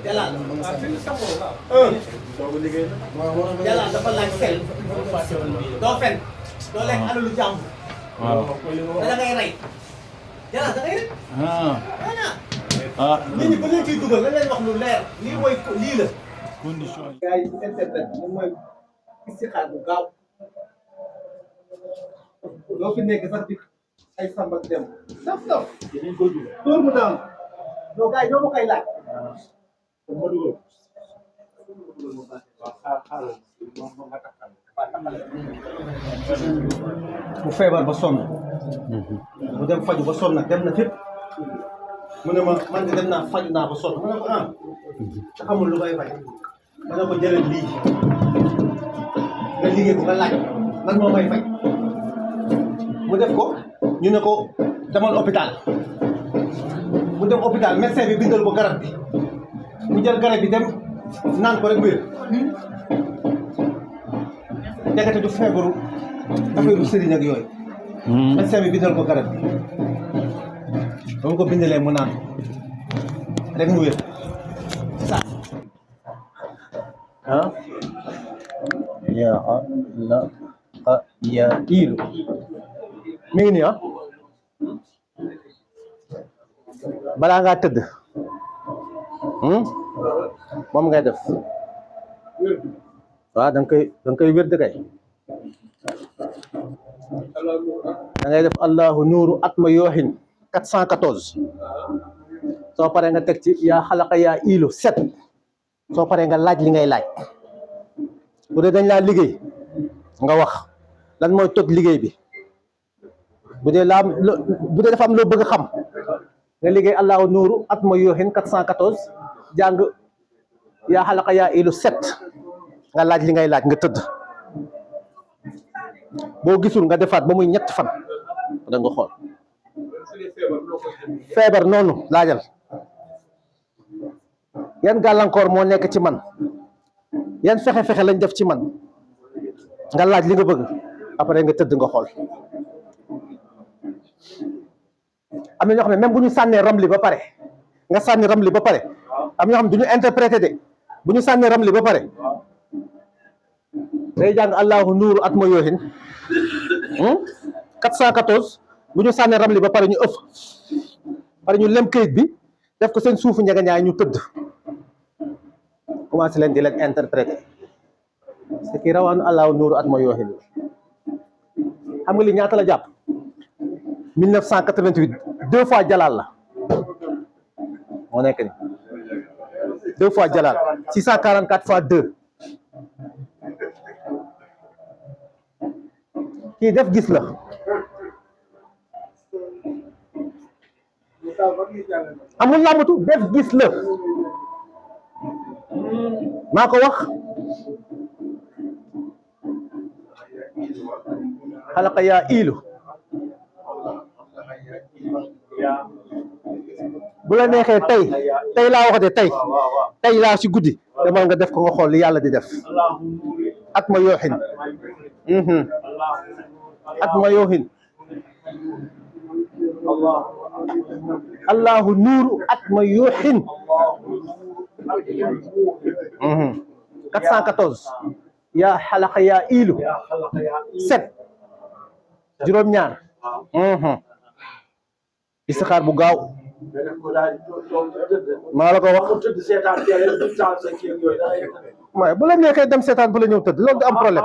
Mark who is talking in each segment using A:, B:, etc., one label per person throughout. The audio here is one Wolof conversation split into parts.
A: Jalal. Jalal dafa laaj sel. doo fen. doo lekk alalu jàmbur.
B: waaw.
A: da ngay rey. Jalal da ngay rey. nit ñi ba leen ciy dugal la leen wax lu leer lii mooy lii la.
B: condition yi.
A: gars yi ci internet moom mooy istixaar bu gaaw. loo fi nekk sax di ay samba dem. saf saf. dóor mu daanu. non gars yi ñoo ma koy laaj. mu feebar ba sonn. mu dem faju ba sonn nag dem na fépp. mu ne ma man de dem naa faju naa ba sonn mu ne ko ah. te xamul lu may faj. ma ne ko jëlee lii. nga liggéey ko nga laaj. lan moo may faj. mu def ko. ñu ne ko demal hôpital. mu dem hôpital médecin bi bindal ko garab bi. mu jël garab bi dem naan ko rek wér. ndekete du feebaru affaire sëriñ ak yooyu. médecin bi bindal ko garab bi. ba mu ko bindalee mu naan rek mu wér. ça.
C: ah. yaa la yaa iilu. mi ngi nii ah. balaa ngaa tëdd. moom ngay def. waaw da nga koy wér de kay. da ngay def allahu nuuru atma yooxin 414. soo paree nga teg ci yaa xalaqa yaa iilu 7. soo paree nga laaj li ngay laaj. bu dee dañ laa liggéey nga wax lan mooy toj liggéey bi. bu dee dafa am loo bëgg a xam nga liggéey allahu nuuru atma yooxin 414 jàng yaa xalaqa yaa iilu 7 nga laaj li ngay laaj nga tëdd. boo gisul nga defaat ba muy 3 fan da nga xool. feebar noonu laajal yan gàllankoor moo nekk ci man yan fexe-fexe lañ def ci man nga laaj li nga bëgg après nga tëdd nga xool. am na ñoo xam ne même bu ñu sànnee ramli ba pare nga sànni ramli ba pare am ñoo xam ne du ñu interprété de bu ñu sànnee ramli ba pare day jàng allahu nuuru atma yooxin 414 bu ñu sànnee ramli ba pare ñu ëff pare ñu lem kayit bi def ko seen suufu njëgëñaay ñu tëdd commencé leen di leen interprété c'est que rawaanu allahu nuuru atma yooxin xam nga li ñaata la jàpp 1988 2 fois Jalal la moo nekk ni 2 fois Jalal 644 fois 2 kii def gis la amul làmbatu def gis la maa ko wax xalaqa yaa iilu bu la neexee tey laa wax de tey laa ci guddi demal nga def ko nga xool li yàlla di def at ma yooxin at ma yooxin allahu nuuru at ma yooxin 414 yaa xalaqa yaa iilu 7 juróom-ñaar istixaar bu gaaw maa la ko wax waaye bu la neexee dem seetaan bu la ñëw tëdd loolu du am problème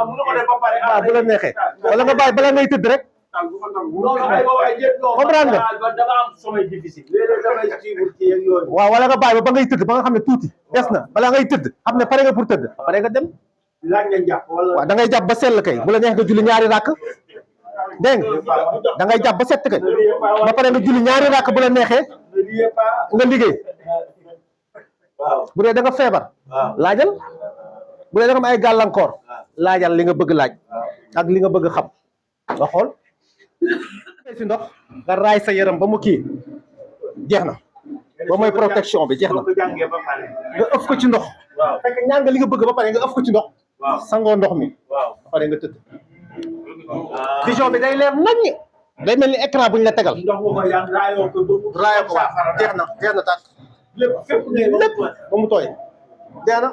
C: waaw bu la neexee wala nga bàyyi bala ngay tëdd rek comprendre nga waaw wala nga bàyyi ba ngay tëdd ba nga xam ne tuuti des na bala ngay tëdd xam ne pare nga pour tëdd pare nga dem waaw da ngay jàpp ba sell kay bu la neex nga julli ñaari ràkk dégg nga da ngay jàpp ba set kay ba pare nga julli ñaari ràkk bu la neexee nga liggéey bu dee da nga feebar laajal bu dee da nga am ay gàllankoor laajal li nga bëgg laaj ak li nga bëgg xam nga xool si ndox nga raay sa yaram ba mu kii jeex na ba mooy protection bi jeex na nga ëf ko ci ndox fekk ñaan nga li nga bëgg ba pare nga ëf ko ci ndox sangoo ndox mi ba pare nga tëdd vision bi day leer naññ day mel ni écran bu ñu la tegal raayoo ko waaw jeex na tàkk
A: lépp fépp ngay
C: lépp ba mu tooy dee na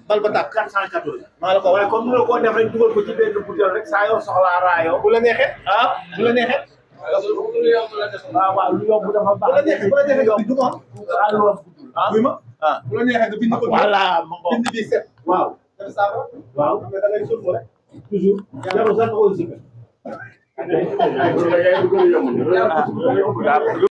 C: bal ba tàkk
A: 414
C: maa la ko
A: waaye
C: wax
A: comme mënoo koo def rek dugal ko ci benn butéel rek saa yoo soxlaa raayoo
C: bu la neexee
A: ah
C: bu la neexee
A: waaw lu yomb dafa baax
C: bu la neexee bu la neexee nga bind ko
A: ah
C: buy ma bu la neexee nga bind ko
A: voilà ma ko
C: bind bi set
A: waaw
C: def saako
A: waaw
C: mais da ngay sulfu rek
A: toujours jarul sax nga koy sikka